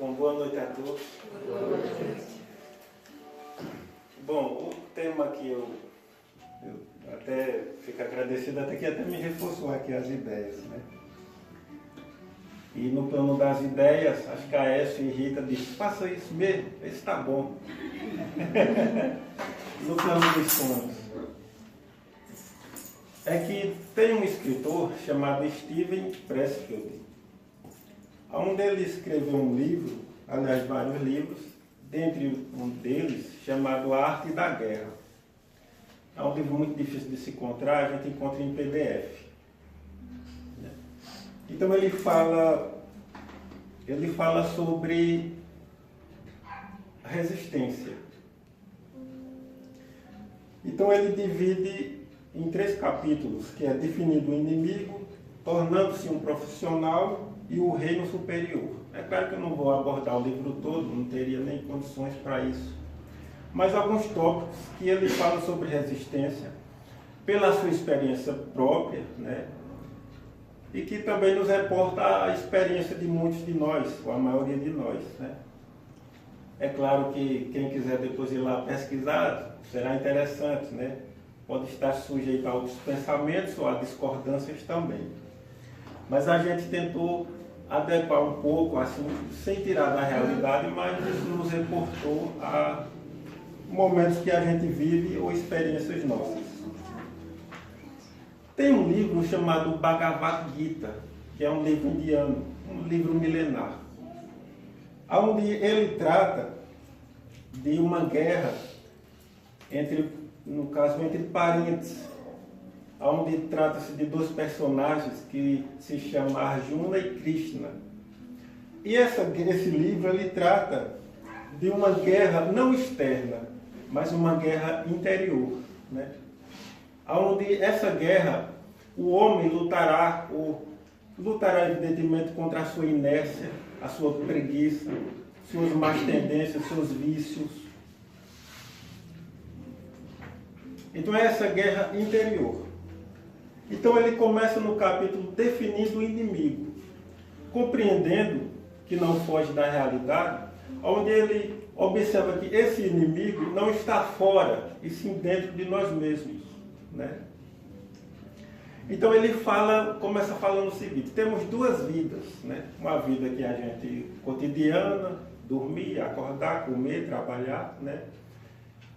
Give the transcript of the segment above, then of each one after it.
Bom, boa noite a todos. Boa noite. Bom, o tema que eu até fico agradecido, até que até me reforçou aqui as ideias, né? E no plano das ideias, acho que a Aécio e Rita disse, faça isso mesmo, esse está bom. No plano dos sonhos. É que tem um escritor chamado Steven Pressfield, onde ele escreveu um livro, aliás, vários livros, dentre um deles, chamado A Arte da Guerra. É um livro muito difícil de se encontrar, a gente encontra em PDF. Então ele fala sobre resistência. Então ele divide em 3 capítulos, que é definindo o inimigo, tornando-se um profissional e o reino superior. É claro que eu não vou abordar o livro todo, não teria nem condições para isso. Mas alguns tópicos que ele fala sobre resistência, pela sua experiência própria, né? E que também nos reporta a experiência de muitos de nós, ou a maioria de nós, né? É claro que quem quiser depois ir lá pesquisar, será interessante, né? Pode estar sujeito a outros pensamentos ou a discordâncias também. Mas a gente tentou adequar um pouco, assim, sem tirar da realidade, mas isso nos reportou a momentos que a gente vive ou experiências nossas. Tem um livro chamado Bhagavad Gita, que é um livro indiano, um livro milenar, onde ele trata de uma guerra entre parentes, onde trata-se de 2 personagens que se chamam Arjuna e Krishna. E esse livro ele trata de uma guerra não externa, mas uma guerra interior, né? Onde essa guerra, o homem lutará evidentemente contra a sua inércia, a sua preguiça, suas más tendências, seus vícios. Então é essa guerra interior. Então ele começa no capítulo definindo o inimigo, compreendendo que não foge da realidade, onde ele observa que esse inimigo não está fora, e sim dentro de nós mesmos, né? Então ele começa falando o seguinte: temos 2 vidas, né? Uma vida que a gente cotidiana, dormir, acordar, comer, trabalhar, né?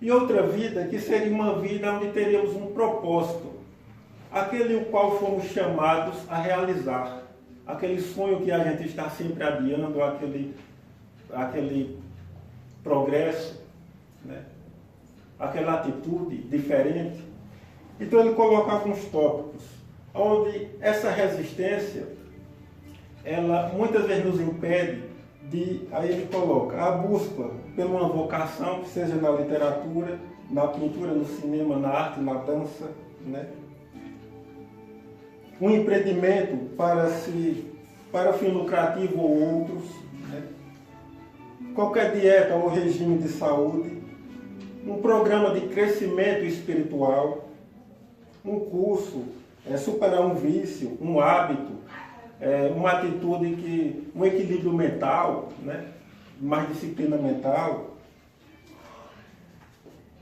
E outra vida que seria uma vida onde teríamos um propósito, aquele o qual fomos chamados a realizar, aquele sonho que a gente está sempre adiando, aquele progresso, né? Aquela atitude diferente. Então ele coloca alguns tópicos, onde essa resistência, ela muitas vezes nos impede aí ele coloca a busca por uma vocação, seja na literatura, na pintura, no cinema, na arte, na dança, né? Um empreendimento para fim lucrativo ou outros, né? Qualquer dieta ou regime de saúde, um programa de crescimento espiritual, um curso, superar um vício, um hábito, uma atitude um equilíbrio mental, né? Mais disciplina mental,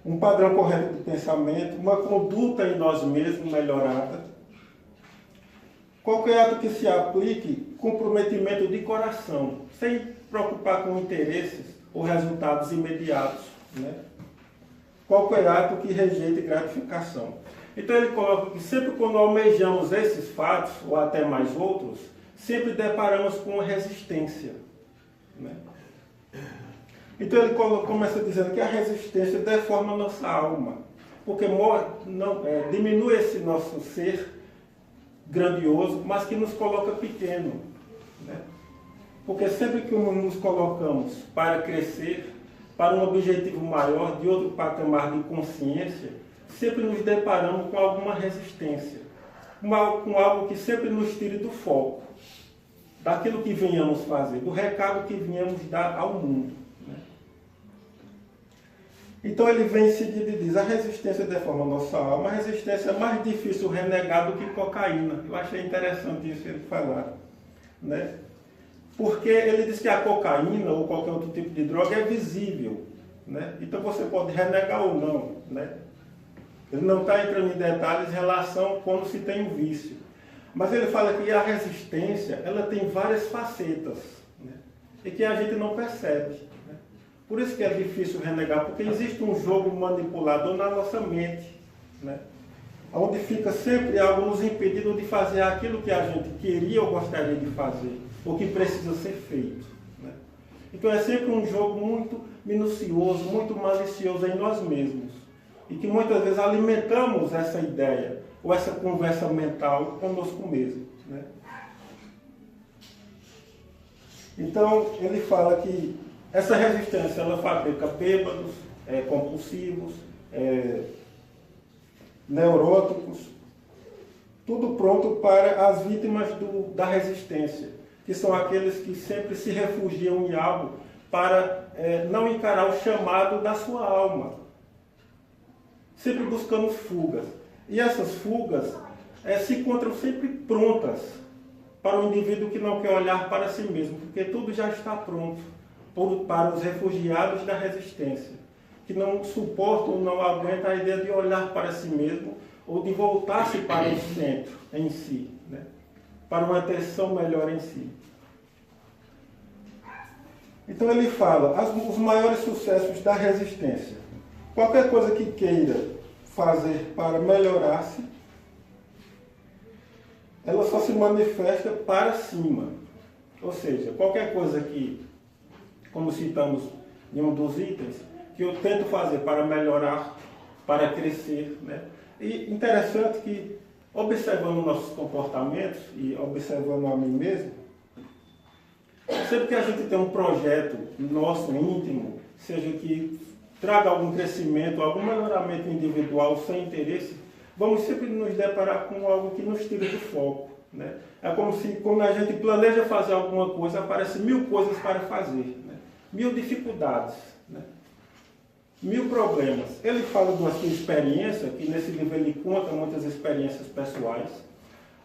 um padrão correto de pensamento, uma conduta em nós mesmos melhorada, qualquer ato que se aplique comprometimento de coração, sem preocupar com interesses ou resultados imediatos, né? Qualquer ato que rejeite gratificação. Então ele coloca que sempre quando almejamos esses fatos, ou até mais outros, sempre deparamos com resistência, né? Então ele começa dizendo que a resistência deforma a nossa alma, porque diminui esse nosso ser grandioso, mas que nos coloca pequeno, né? Porque sempre que nos colocamos para crescer, para um objetivo maior, de outro patamar de consciência, sempre nos deparamos com alguma resistência, com algo que sempre nos tire do foco, daquilo que venhamos fazer, do recado que venhamos dar ao mundo, né? Então ele vem em seguida e diz: a resistência deforma a nossa alma, a resistência é mais difícil renegar do que cocaína. Eu achei interessante isso ele falar, né? porque ele diz que a cocaína ou qualquer outro tipo de droga é visível, né? Então você pode renegar ou não, né? Ele não está entrando em detalhes em relação a quando se tem um vício. Mas ele fala que a resistência, ela tem várias facetas, né? E que a gente não percebe, né? Por isso que é difícil renegar, porque existe um jogo manipulador na nossa mente, né? Onde fica sempre algo nos impedindo de fazer aquilo que a gente queria ou gostaria de fazer, ou que precisa ser feito, né? Então é sempre um jogo muito minucioso, muito malicioso em nós mesmos. E que muitas vezes alimentamos essa ideia, ou essa conversa mental conosco mesmo, né? Então, ele fala que essa resistência, ela fabrica bêbados, compulsivos, neuróticos, tudo pronto para as vítimas da resistência, que são aqueles que sempre se refugiam em algo para não encarar o chamado da sua alma, sempre buscando fugas. E essas fugas se encontram sempre prontas para o indivíduo que não quer olhar para si mesmo, porque tudo já está pronto para os refugiados da resistência, que não suportam, não aguentam a ideia de olhar para si mesmo ou de voltar-se para o centro em si, né? Para uma atenção melhor em si. Então ele fala, os maiores sucessos da resistência. Qualquer coisa que queira fazer para melhorar-se, ela só se manifesta para cima. Ou seja, qualquer coisa que, como citamos em um dos itens, que eu tento fazer para melhorar, para crescer, né? E interessante que, observando nossos comportamentos e observando a mim mesmo, sempre que a gente tem um projeto nosso, íntimo, seja que traga algum crescimento, algum melhoramento individual sem interesse, vamos sempre nos deparar com algo que nos tira do foco, né? É como se, quando a gente planeja fazer alguma coisa, aparecem 1000 coisas para fazer, né? 1000 dificuldades, né? 1000 problemas. Ele fala de uma sua experiência, que nesse livro ele conta muitas experiências pessoais,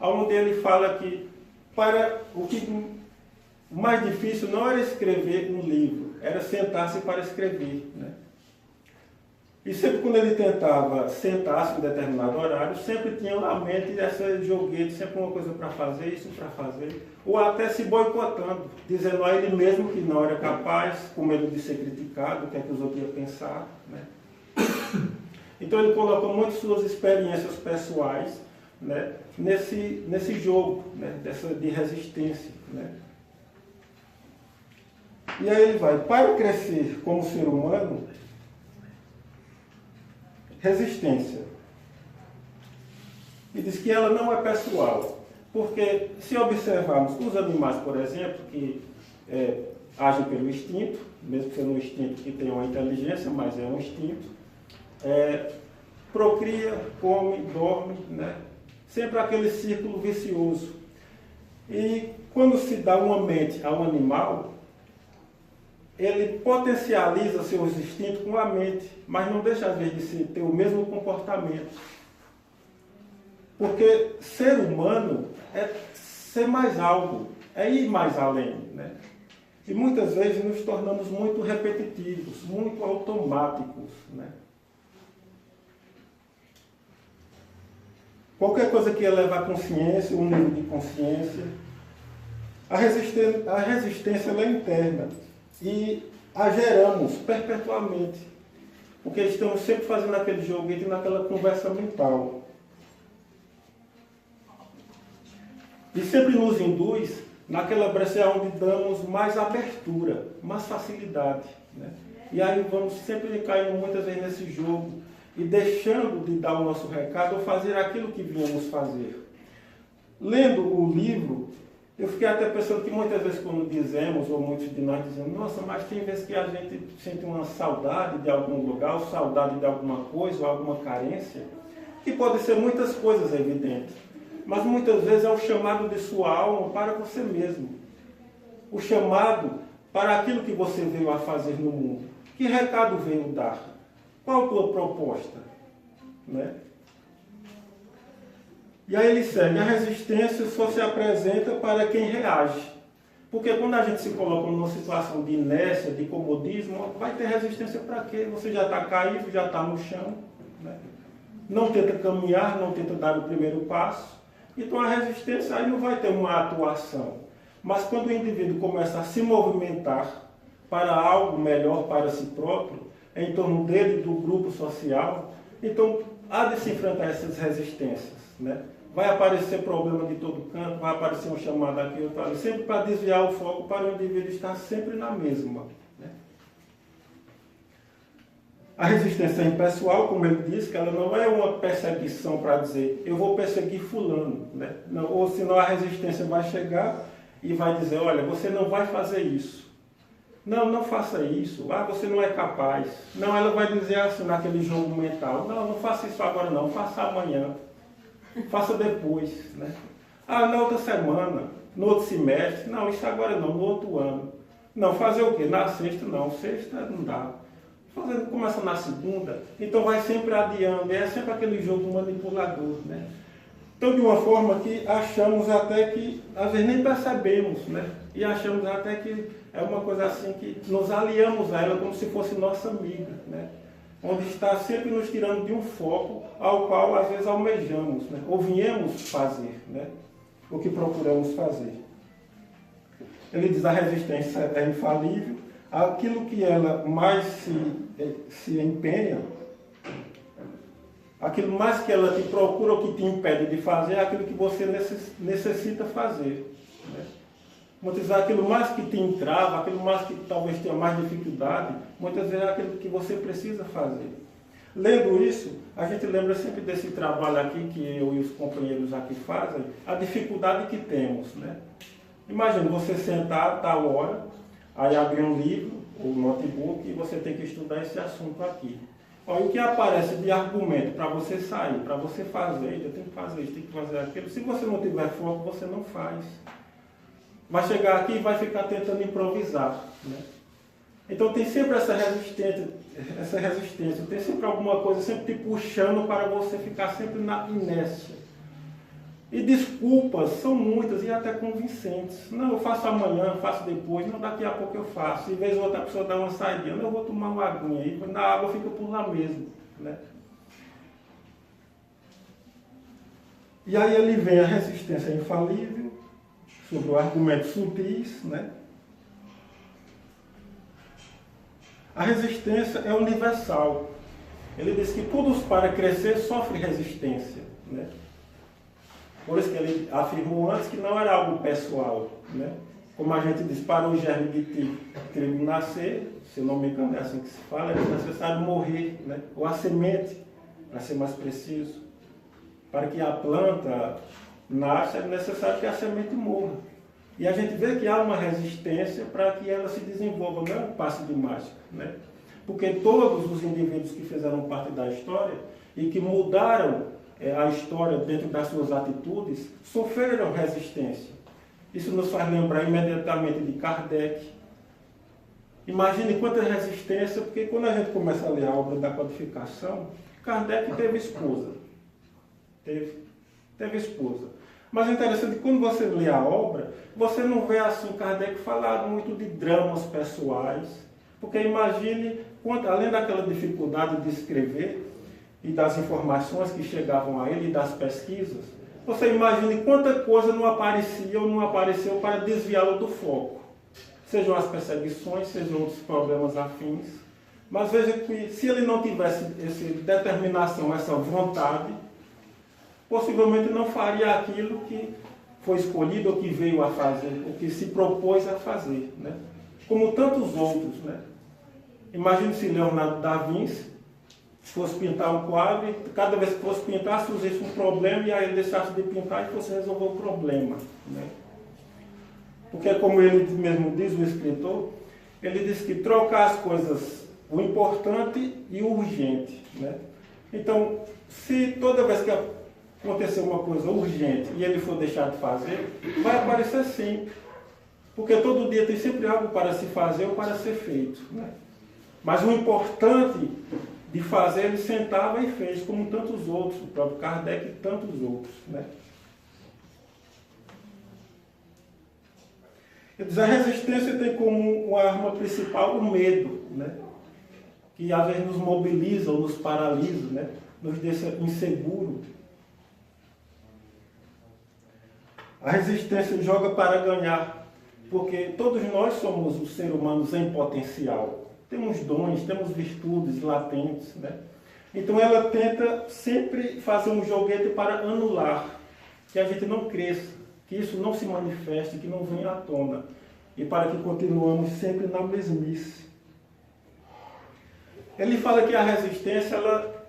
onde ele fala que o mais difícil não era escrever um livro, era sentar-se para escrever, né? E sempre quando ele tentava sentar-se em determinado horário, sempre tinha na mente essa joguete, sempre uma coisa para fazer, isso para fazer, ou até se boicotando, dizendo a ele mesmo que não era capaz, com medo de ser criticado, o que é que os outros iam pensar, né? Então ele colocou muitas suas experiências pessoais, né, nesse jogo, né, de resistência, né? E aí ele vai, para crescer como ser humano, resistência. E diz que ela não é pessoal, porque se observarmos os animais, por exemplo, que agem pelo instinto, mesmo sendo um instinto que tem uma inteligência, mas é um instinto, procria, come, dorme, né? Sempre aquele círculo vicioso. E quando se dá uma mente a um animal, ele potencializa seus instintos com a mente, mas não deixa às vezes de ter o mesmo comportamento. Porque ser humano é ser mais algo, é ir mais além, né? E muitas vezes nos tornamos muito repetitivos, muito automáticos, né? Qualquer coisa que eleve a consciência, um nível de consciência, a resistência ela é interna. E a geramos perpetuamente, porque estamos sempre fazendo aquele joguete, naquela conversa mental. E sempre nos induz naquela brecha onde damos mais abertura, mais facilidade, né? E aí vamos sempre caindo muitas vezes nesse jogo e deixando de dar o nosso recado ou fazer aquilo que viemos fazer. Lendo o livro, eu fiquei até pensando que muitas vezes quando dizemos, ou muitos de nós dizemos, nossa, mas tem vezes que a gente sente uma saudade de algum lugar, ou saudade de alguma coisa, ou alguma carência, que pode ser muitas coisas evidentes, mas muitas vezes é o chamado de sua alma para você mesmo. O chamado para aquilo que você veio a fazer no mundo. Que recado veio dar? Qual a tua proposta? Né? E aí ele segue, a resistência só se apresenta para quem reage. Porque quando a gente se coloca numa situação de inércia, de comodismo, vai ter resistência para quê? Você já está caído, já está no chão, né? Não tenta caminhar, não tenta dar o primeiro passo. Então a resistência aí não vai ter uma atuação. Mas quando o indivíduo começa a se movimentar para algo melhor para si próprio, em torno dele, do grupo social, então há de se enfrentar essas resistências, né? Vai aparecer problema de todo canto, vai aparecer um chamado aqui, outro ali, sempre para desviar o foco para o indivíduo estar sempre na mesma, né? A resistência impessoal, como ele disse, que ela não é uma perseguição para dizer, eu vou perseguir fulano, né? Não, ou senão a resistência vai chegar e vai dizer, olha, você não vai fazer isso. Não, não faça isso. Ah, você não é capaz. Não, ela vai dizer assim, naquele jogo mental, não, não faça isso agora não, faça amanhã. Faça depois, né? Ah, na outra semana, no outro semestre, não, isso agora não, no outro ano. Não, fazer o quê? Na sexta, não, sexta não dá. Começa na segunda, então vai sempre adiando, é sempre aquele jogo manipulador, né? Então, de uma forma que achamos até que, às vezes nem percebemos, né? E achamos até que é uma coisa assim que nos aliamos a ela como se fosse nossa amiga, né? Onde está sempre nos tirando de um foco ao qual às vezes almejamos, né? Ou viemos fazer, né? O que procuramos fazer. Ele diz a resistência é infalível, aquilo que ela mais se empenha, aquilo mais que ela te procura ou que te impede de fazer, é aquilo que você necessita fazer, né? Muitas vezes aquilo mais que te entrava, aquilo mais que talvez tenha mais dificuldade, muitas vezes é aquilo que você precisa fazer. Lendo isso, a gente lembra sempre desse trabalho aqui que eu e os companheiros aqui fazem, a dificuldade que temos, né? Imagina você sentar a tal hora, aí abrir um livro, ou notebook, e você tem que estudar esse assunto aqui. Olha, o que aparece de argumento para você sair, para você fazer, eu tenho que fazer isso, tenho que fazer aquilo, se você não tiver foco, você não faz. Vai chegar aqui e vai ficar tentando improvisar, né? Então tem sempre essa resistência, tem sempre alguma coisa sempre te puxando para você ficar sempre na inércia. E desculpas são muitas e até convincentes. Não, eu faço amanhã, eu faço depois, não, daqui a pouco eu faço. Em vez de outra pessoa dar uma saidinha, não, eu vou tomar uma aguinha aí, na água fica por lá mesmo, né? E aí ele vem a resistência infalível, sobre o argumento sutis, né? A resistência é universal. Ele diz que todos para crescer sofrem resistência, né? Por isso que ele afirmou antes que não era algo pessoal, né? Como a gente diz, para o germe de trigo nascer, se não me engano é assim que se fala, é necessário morrer, né? Ou a semente, para ser mais preciso. Para que a planta nasça, é necessário que a semente morra. E a gente vê que há uma resistência para que ela se desenvolva, não é um passe de mágica, né? Porque todos os indivíduos que fizeram parte da história e que mudaram a história dentro das suas atitudes, sofreram resistência. Isso nos faz lembrar imediatamente de Kardec. Imagine quanta resistência, porque quando a gente começa a ler a obra da codificação, Kardec teve esposa. Teve esposa. Mas é interessante que quando você lê a obra, você não vê assim Kardec falar muito de dramas pessoais, porque imagine, além daquela dificuldade de escrever, e das informações que chegavam a ele, e das pesquisas, você imagine quanta coisa não aparecia ou não apareceu para desviá-lo do foco. Sejam as perseguições, sejam outros problemas afins. Mas veja que se ele não tivesse essa determinação, essa vontade, possivelmente não faria aquilo que foi escolhido, ou que veio a fazer, ou que se propôs a fazer, né? Como tantos outros, né? Imagine se Leonardo da Vinci fosse pintar um quadro, e cada vez que fosse pintar, surgisse um problema, e aí ele deixasse de pintar e fosse resolver o problema, né? Porque, como ele mesmo diz, o escritor, ele diz que trocar as coisas, o importante e o urgente, né? Então, se toda vez que acontecer uma coisa urgente e ele for deixar de fazer, vai aparecer sim. Porque todo dia tem sempre algo para se fazer ou para ser feito, né? Mas o importante de fazer, ele sentava e fez, como tantos outros, o próprio Kardec e tantos outros, né? Ele diz, a resistência tem como uma arma principal o medo, né? Que às vezes nos mobiliza ou nos paralisa, né? Nos deixa inseguro. A resistência joga para ganhar, porque todos nós somos os seres humanos em potencial. Temos dons, temos virtudes latentes, né? Então ela tenta sempre fazer um joguete para anular, que a gente não cresça, que isso não se manifeste, que não venha à tona, e para que continuemos sempre na mesmice. Ele fala que a resistência, ela,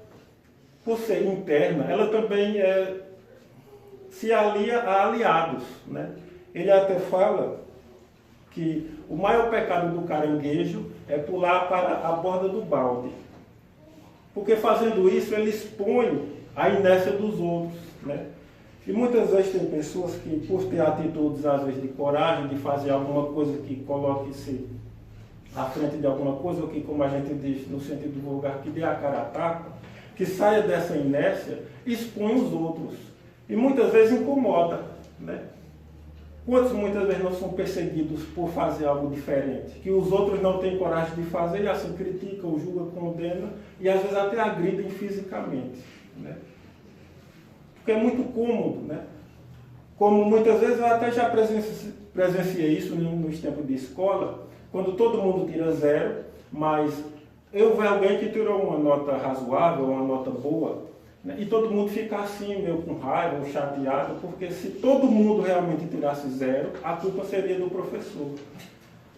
por ser interna, ela também se alia a aliados, né? Ele até fala que o maior pecado do caranguejo é pular para a borda do balde. Porque fazendo isso, ele expõe a inércia dos outros, né? E muitas vezes tem pessoas que, por ter atitudes, às vezes, de coragem, de fazer alguma coisa que coloque-se à frente de alguma coisa, ou que, como a gente diz no sentido vulgar, que dê a cara a tapa, que saia dessa inércia, expõe os outros. E muitas vezes incomoda, né? Quantos muitas vezes não são perseguidos por fazer algo diferente, que os outros não têm coragem de fazer e assim criticam, julgam, condenam e às vezes até agridem fisicamente, né? Porque é muito cômodo, né? Como muitas vezes eu até já presenciei isso nos tempos de escola, quando todo mundo tira 0, mas eu vejo alguém que tirou uma nota razoável, uma nota boa, né? E todo mundo fica assim, meio com raiva ou chateado, porque se todo mundo realmente tirasse 0, a culpa seria do professor.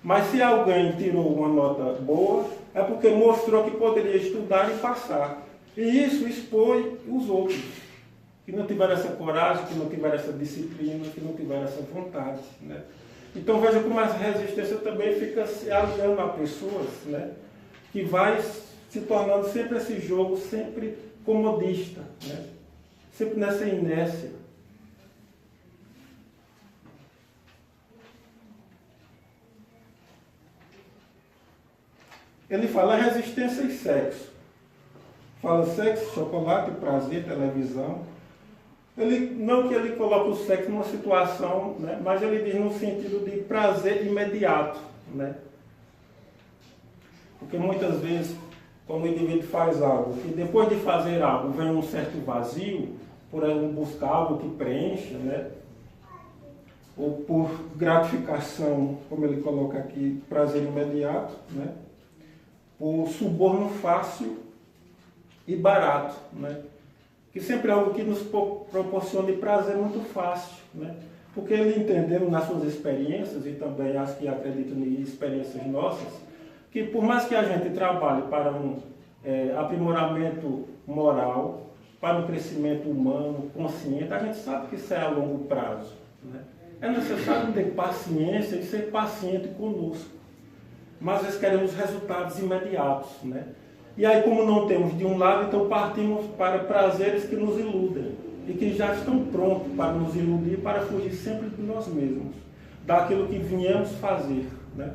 Mas se alguém tirou uma nota boa, é porque mostrou que poderia estudar e passar. E isso expõe os outros, que não tiveram essa coragem, que não tiveram essa disciplina, que não tiveram essa vontade, né? Então veja como a resistência também fica se aliando a pessoas, né? Que vai se tornando sempre esse jogo, sempre comodista, né? Sempre nessa inércia. Ele fala resistência e sexo. Fala sexo, chocolate, prazer, televisão. Não que ele coloque o sexo numa situação, né? Mas ele diz no sentido de prazer imediato, né? Porque muitas vezes, quando o indivíduo faz algo, e depois de fazer algo vem um certo vazio, por exemplo, buscar algo que preencha, né? Ou por gratificação, como ele coloca aqui, prazer imediato, né? Por suborno fácil e barato, né? Que sempre é algo que nos proporcione prazer muito fácil, né? Porque ele entendeu nas suas experiências, e também as que acreditam em experiências nossas, que por mais que a gente trabalhe para um aprimoramento moral, para um crescimento humano, consciente, a gente sabe que isso é a longo prazo, né? É necessário ter paciência e ser paciente conosco. Mas às vezes queremos resultados imediatos, né? E aí, como não temos de um lado, então partimos para prazeres que nos iludem e que já estão prontos para nos iludir, para fugir sempre de nós mesmos, daquilo que viemos fazer, né?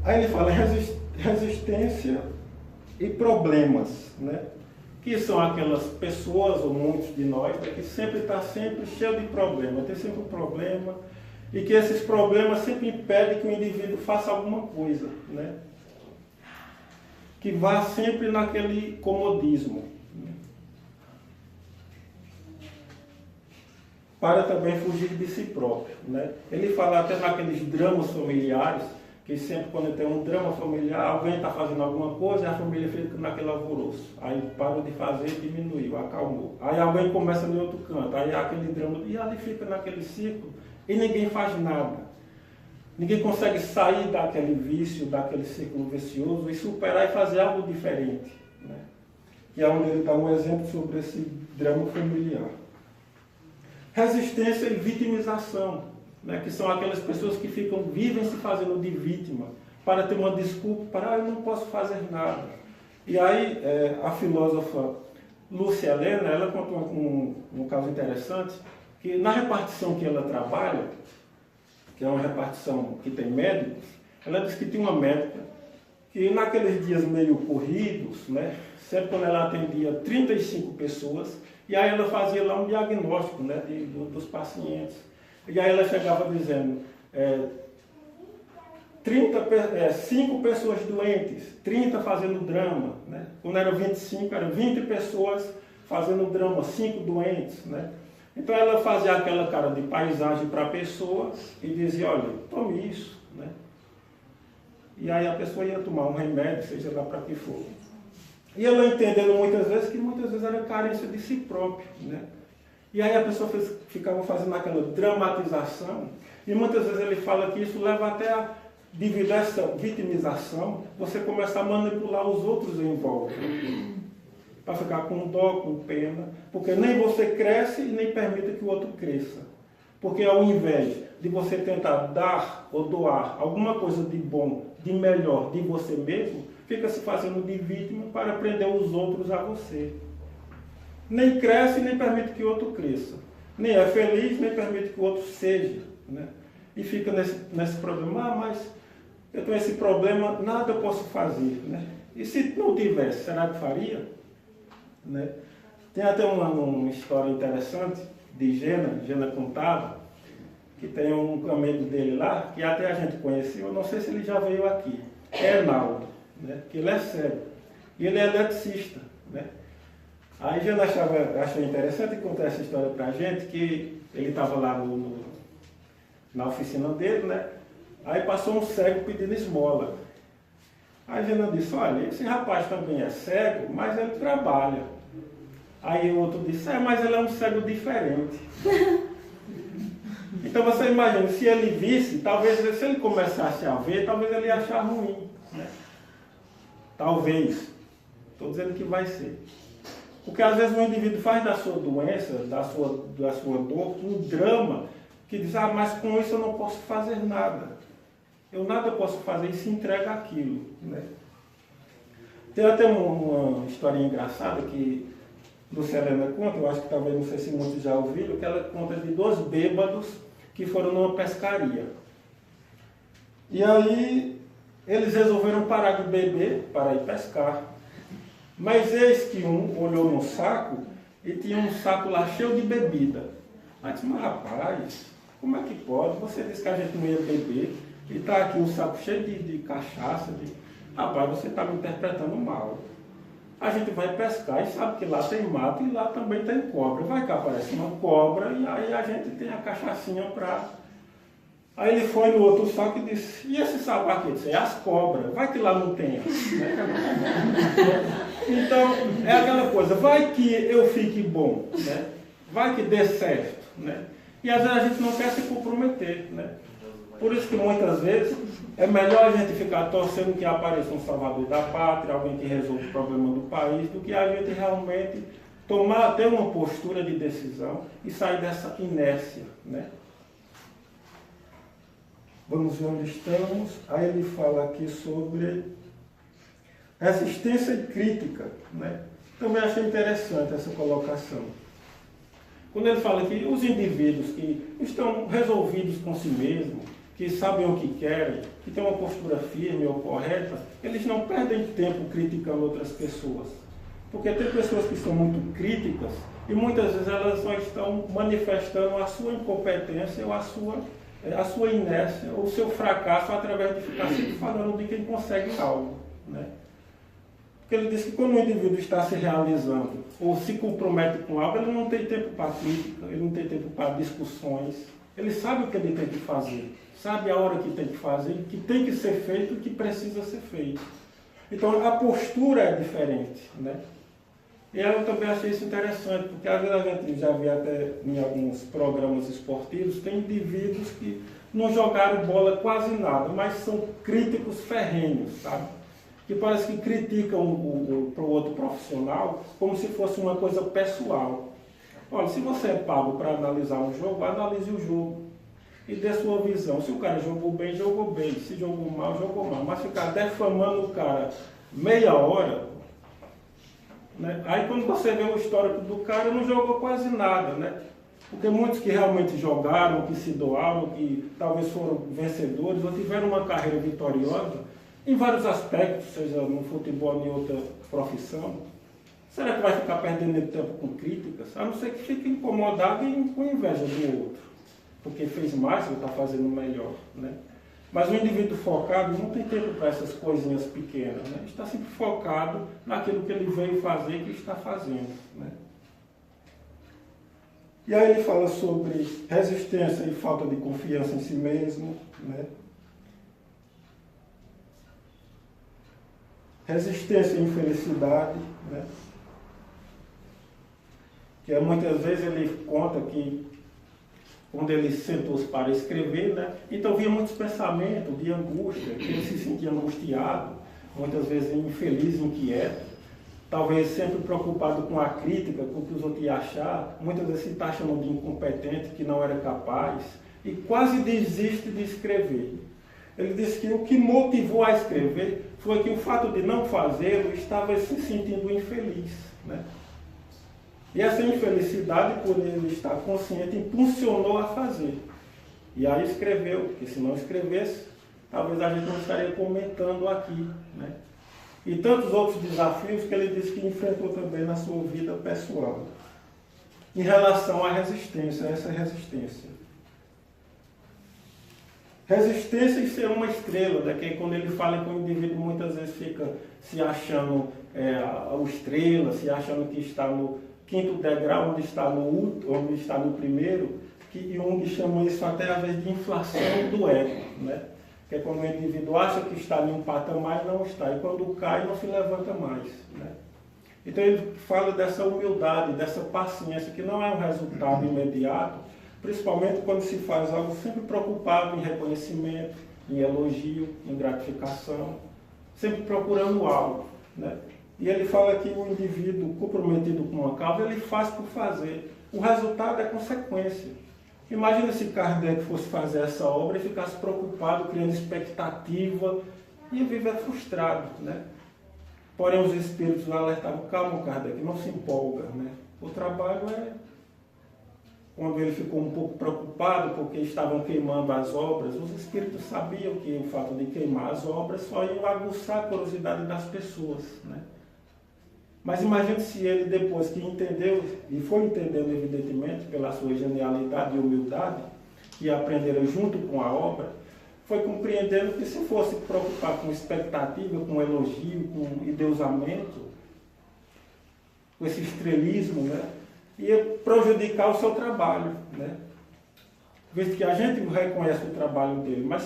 Aí ele fala resistência e problemas, né? Que são aquelas pessoas, ou muitos de nós, né, que sempre está sempre cheio de problemas, tem sempre um problema, e que esses problemas sempre impedem que o indivíduo faça alguma coisa, né? Que vá sempre naquele comodismo, né? Para também fugir de si próprio, né? Ele fala até naqueles dramas familiares, que sempre quando tem um drama familiar, alguém está fazendo alguma coisa e a família fica naquele alvoroço. Aí parou de fazer, diminuiu, acalmou. Aí alguém começa no outro canto, aí aquele drama, e ali fica naquele ciclo e ninguém faz nada. Ninguém consegue sair daquele vício, daquele ciclo vicioso e superar e fazer algo diferente, né? E é onde ele dá um exemplo sobre esse drama familiar. Resistência e vitimização, né? Que são aquelas pessoas que vivem se fazendo de vítima, para ter uma desculpa, para eu não posso fazer nada. E aí a filósofa Lúcia Helena, ela contou um caso interessante, que na repartição que ela trabalha, que é uma repartição que tem médicos, ela disse que tinha uma médica que naqueles dias meio corridos, né, sempre quando ela atendia 35 pessoas, e aí ela fazia lá um diagnóstico, né, dos pacientes. E aí ela chegava dizendo, 5 pessoas doentes, 30 fazendo drama, né? Quando eram 25, eram 20 pessoas fazendo drama, 5 doentes, né? Então ela fazia aquela cara de paisagem para a pessoa e dizia, olha, tome isso, né? E aí a pessoa ia tomar um remédio, seja lá para que for. E ela entendendo muitas vezes era carência de si próprio, né? E aí a pessoa ficava fazendo aquela dramatização, e muitas vezes ele fala que isso leva até a devido a essa vitimização, você começa a manipular os outros em volta. Para ficar com dó, com pena, porque nem você cresce e nem permite que o outro cresça. Porque ao invés de você tentar dar ou doar alguma coisa de bom, de melhor de você mesmo, fica se fazendo de vítima para prender os outros a você. Nem cresce, nem permite que o outro cresça. Nem é feliz, nem permite que o outro seja, né? E fica nesse problema, mas eu tenho esse problema, nada eu posso fazer, né? E se não tivesse, será que faria? Né? Tem até uma história interessante de Gena contava, que tem um amigo dele lá, que até a gente conheceu, eu não sei se ele já veio aqui, Hernaldo, né? Que ele é cego, e ele é eletricista, né? Aí Gena achou interessante contar essa história pra gente, que ele estava lá na oficina dele, né? Aí passou um cego pedindo esmola. Aí Gena disse, olha, esse rapaz também é cego, mas ele trabalha. Aí o outro disse, mas ele é um cego diferente. Então você imagina, se ele visse, talvez se ele começasse a ver, talvez ele ia achar ruim, né? Talvez. Estou dizendo que vai ser. Porque às vezes o indivíduo faz da sua doença, da sua dor, um drama, que diz, mas com isso eu não posso fazer nada. Eu nada posso fazer, e se entrega àquilo, né? Tem até uma história engraçada que Lucilena conta, eu acho que talvez, não sei se muitos já ouviram, que ela conta de 2 bêbados que foram numa pescaria. E aí eles resolveram parar de beber para ir pescar. Mas eis que um olhou no saco e tinha um saco lá cheio de bebida. Aí disse, mas rapaz, como é que pode? Você disse que a gente não ia beber e está aqui um saco cheio de cachaça. Rapaz, você está me interpretando mal. A gente vai pescar e sabe que lá tem mato e lá também tem cobra. Vai que aparece uma cobra e aí a gente tem a cachaçinha para... Aí ele foi no outro saco e disse, e esse saco aqui? Disse, é as cobras, vai que lá não tem. Então, é aquela coisa, vai que eu fique bom, né? Vai que dê certo, né? E às vezes a gente não quer se comprometer, né? Por isso que muitas vezes é melhor a gente ficar torcendo que apareça um salvador da pátria, alguém que resolva o problema do país, do que a gente realmente tomar até uma postura de decisão e sair dessa inércia, né? Vamos ver onde estamos. Aí ele fala aqui sobre resistência e crítica, né? Também achei interessante essa colocação. Quando ele fala que os indivíduos que estão resolvidos com si mesmos, que sabem o que querem, que têm uma postura firme ou correta, eles não perdem tempo criticando outras pessoas. Porque tem pessoas que são muito críticas e muitas vezes elas só estão manifestando a sua incompetência ou a sua inércia ou o seu fracasso através de ficar sempre falando de quem consegue algo, né? Porque ele diz que quando o indivíduo está se realizando ou se compromete com algo, ele não tem tempo para crítica, ele não tem tempo para discussões, ele sabe o que ele tem que fazer, sabe a hora que tem que fazer, que tem que ser feito e que precisa ser feito. Então a postura é diferente, né? E eu também achei isso interessante, porque às vezes a gente já vê até em alguns programas esportivos, tem indivíduos que não jogaram bola quase nada, mas são críticos ferrenhos, sabe? Que parece que criticam para o outro profissional como se fosse uma coisa pessoal. Olha, se você é pago para analisar um jogo, analise o jogo e dê sua visão. Se o cara jogou bem, jogou bem. Se jogou mal, jogou mal. Mas ficar defamando o cara meia hora, né? Aí quando você vê o histórico do cara, não jogou quase nada, né? Porque muitos que realmente jogaram, que se doaram, que talvez foram vencedores ou tiveram uma carreira vitoriosa, em vários aspectos, seja no futebol ou em outra profissão, será que vai ficar perdendo tempo com críticas? A não ser que fique incomodado e com inveja do outro. porque fez mais, ele está fazendo melhor, né? Mas o indivíduo focado não tem tempo para essas coisinhas pequenas, né? Ele está sempre focado naquilo que ele veio fazer e que está fazendo, né? E aí ele fala sobre resistência e falta de confiança em si mesmo, né? Resistência e infelicidade, né? Que muitas vezes ele conta que quando ele sentou-se para escrever, né? Então vinha muitos pensamentos de angústia, que ele se sentia angustiado, muitas vezes infeliz, inquieto, talvez sempre preocupado com a crítica, com o que os outros iam achar, muitas vezes se está achando de incompetente, que não era capaz, e quase desiste de escrever. Ele disse que o que motivou a escrever foi que o fato de não fazê-lo estava se sentindo infeliz, né? E essa infelicidade, por ele estar consciente, impulsionou a fazer. E aí escreveu, porque se não escrevesse, talvez a gente não estaria comentando aqui, né? E tantos outros desafios que ele disse que enfrentou também na sua vida pessoal. Em relação à resistência, essa resistência. Resistência e ser uma estrela, né? Que quando ele fala que o indivíduo muitas vezes fica se achando o estrela, se achando que está no quinto degrau, onde está no primeiro, que Jung chama isso até às vezes de inflação do ego, né? Que é quando o indivíduo acha que está em um patamar e não está, e quando cai não se levanta mais, né? Então ele fala dessa humildade, dessa paciência, que não é um resultado imediato, principalmente quando se faz algo sempre preocupado em reconhecimento, em elogio, em gratificação, sempre procurando algo, né? E ele fala que o indivíduo comprometido com uma causa, ele faz por fazer. O resultado é consequência. Imagina se Kardec fosse fazer essa obra e ficasse preocupado, criando expectativa, e viver frustrado, né? Porém, os espíritos alertavam: calma, Kardec, não se empolga, né? O trabalho é... Quando ele ficou um pouco preocupado porque estavam queimando as obras, os espíritos sabiam que o fato de queimar as obras só ia aguçar a curiosidade das pessoas, né? Mas imagine se ele, depois que entendeu, e foi entendendo evidentemente pela sua genialidade e humildade, que aprenderam junto com a obra, foi compreendendo que se fosse preocupar com expectativa, com elogio, com endeusamento, com esse estrelismo, né, ia prejudicar o seu trabalho, né? Visto que a gente reconhece o trabalho dele, mas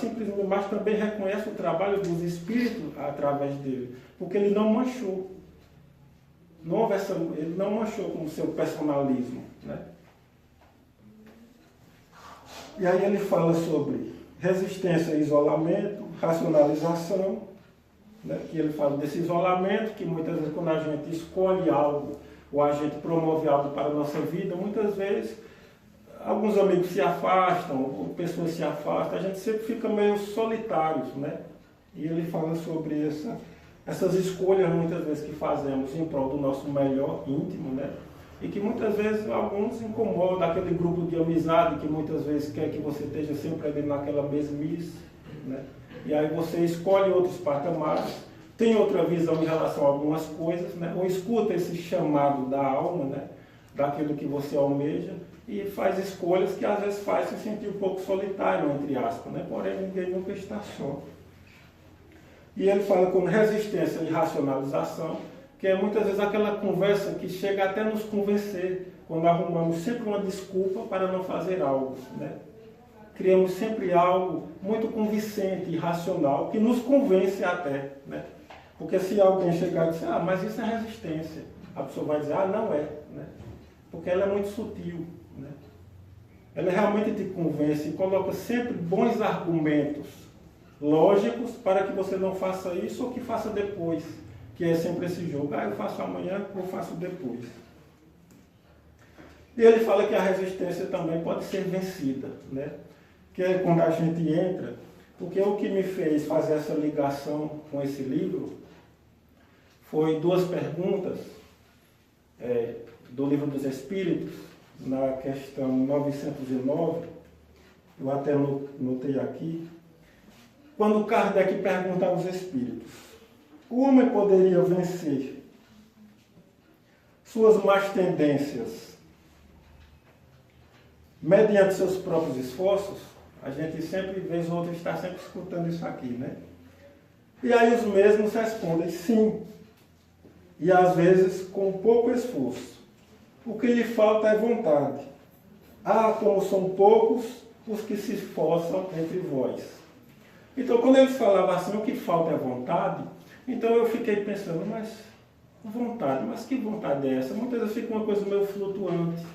também reconhece o trabalho dos espíritos através dele, porque ele não manchou. Ele não manchou com o seu personalismo, né? E aí ele fala sobre resistência e isolamento, racionalização, né? Que ele fala desse isolamento, que muitas vezes quando a gente escolhe algo, ou a gente promove algo para a nossa vida, muitas vezes alguns amigos se afastam, ou pessoas se afastam, a gente sempre fica meio solitários, né? E ele fala sobre essas escolhas muitas vezes que fazemos em prol do nosso melhor íntimo, né? E que muitas vezes alguns incomodam, aquele grupo de amizade que muitas vezes quer que você esteja sempre ali naquela mesmice, né? E aí você escolhe outros patamares, tem outra visão em relação a algumas coisas, né? Ou escuta esse chamado da alma, né? Daquilo que você almeja, e faz escolhas que às vezes faz se sentir um pouco solitário, entre aspas, né? Porém ninguém nunca está só. E ele fala como resistência e racionalização, que é muitas vezes aquela conversa que chega até nos convencer, quando arrumamos sempre uma desculpa para não fazer algo, né? Criamos sempre algo muito convincente e racional, que nos convence até, né? Porque se alguém chegar e dizer: mas isso é resistência, a pessoa vai dizer: não é, né? Porque ela é muito sutil, né? Ela realmente te convence e coloca sempre bons argumentos lógicos para que você não faça isso ou que faça depois, que é sempre esse jogo: eu faço amanhã ou faço depois. E ele fala que a resistência também pode ser vencida, né? Que é quando a gente entra, porque o que me fez fazer essa ligação com esse livro foi duas perguntas do Livro dos Espíritos, na questão 909, eu até notei aqui, quando Kardec pergunta aos espíritos: o homem poderia vencer suas más tendências mediante seus próprios esforços, a gente sempre, vez ou outra, está sempre escutando isso aqui, né? E aí os mesmos respondem sim, e às vezes com pouco esforço. O que lhe falta é vontade. Ah, como são poucos os que se esforçam entre vós. Então, quando eles falavam assim, o que falta é vontade, então eu fiquei pensando, mas vontade, mas que vontade é essa? Muitas vezes fica uma coisa meio flutuante.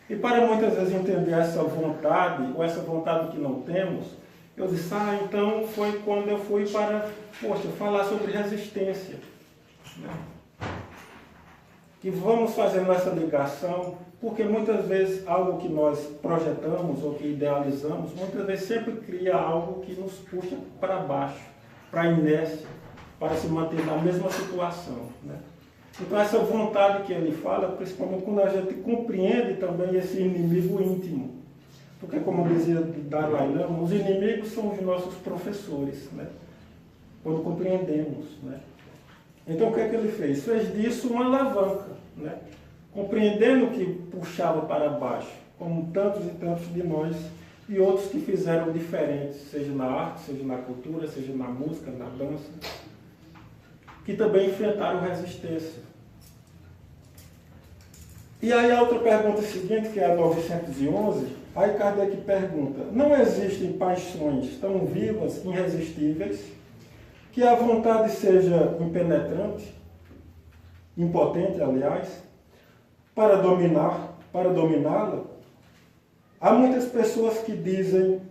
E para muitas vezes entender essa vontade, ou essa vontade que não temos, eu disse, então foi quando eu fui para, falar sobre resistência. Né? Que vamos fazendo essa ligação, porque muitas vezes algo que nós projetamos ou que idealizamos, muitas vezes sempre cria algo que nos puxa para baixo, para a inércia, para se manter na mesma situação. Né? Então essa vontade que ele fala, principalmente quando a gente compreende também esse inimigo íntimo. Porque como dizia Dalai Lama, os inimigos são os nossos professores, né? Quando compreendemos. Né? Então o que é que ele fez? Fez disso uma alavanca, né? Compreendendo que puxava para baixo, como tantos e tantos de nós, e outros que fizeram diferentes, seja na arte, seja na cultura, seja na música, na dança, que também enfrentaram resistência. E aí a outra pergunta seguinte, que é a 911, aí Kardec pergunta, não existem paixões tão vivas, irresistíveis, que a vontade seja impenetrante, impotente, aliás, para dominá-la? Há muitas pessoas que dizem,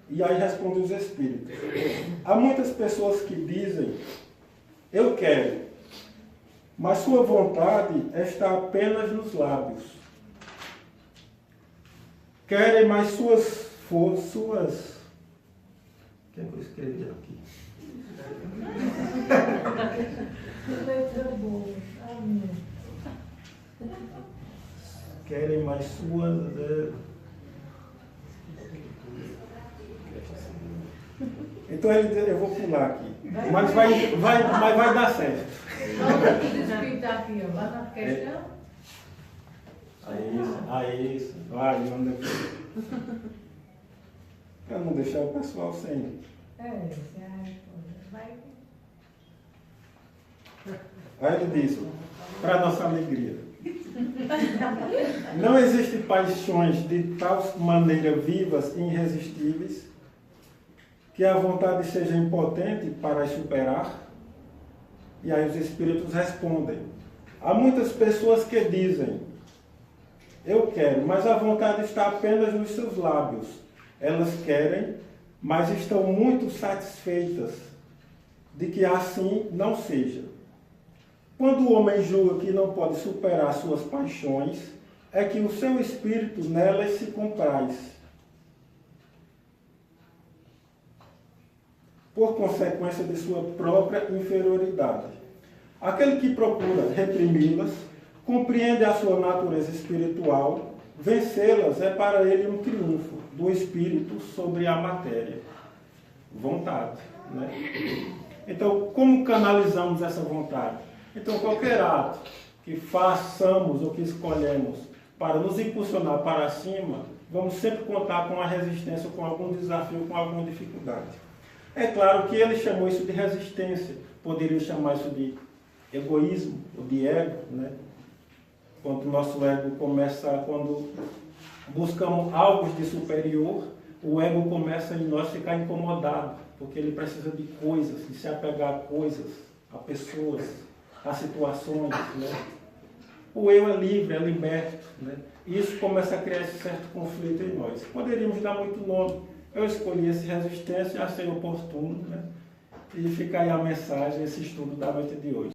e aí responde os espíritos, há muitas pessoas que dizem, eu quero, mas sua vontade está apenas nos lábios. Querem, mas suas... O que é que eu escrevi aqui? Querem mais suas... Então eu vou pular aqui. Mas vai dar certo. Vamos despistar aqui, ó. Lá na questão. Isso. Vai, manda aqui. Para não deixar o pessoal sem. Vai. Aí ele diz, para nossa alegria. Não existem paixões de tal maneira vivas e irresistíveis que a vontade seja impotente para as superar? E aí os espíritos respondem. Há muitas pessoas que dizem, eu quero, mas a vontade está apenas nos seus lábios. Elas querem, mas estão muito satisfeitas de que assim não seja. Quando o homem julga que não pode superar suas paixões, é que o seu espírito nelas se compraz. Por consequência de sua própria inferioridade. Aquele que procura reprimi-las, compreende a sua natureza espiritual, vencê-las é para ele um triunfo do espírito sobre a matéria. Vontade. Né? Então, como canalizamos essa vontade? Então, qualquer ato que façamos ou que escolhemos para nos impulsionar para cima, vamos sempre contar com a resistência, com algum desafio, com alguma dificuldade. É claro que ele chamou isso de resistência, poderia chamar isso de egoísmo, ou de ego, né? Quando o nosso ego quando buscamos algo de superior, o ego começa em nós ficar incomodado, porque ele precisa de coisas, de se apegar a coisas, a pessoas, a situações, né? O eu é livre, é liberto, né? E isso começa a criar esse certo conflito em nós. Poderíamos dar muito nome. Eu escolhi esse resistência e achei oportuno, né? E fica aí a mensagem, esse estudo da noite de hoje.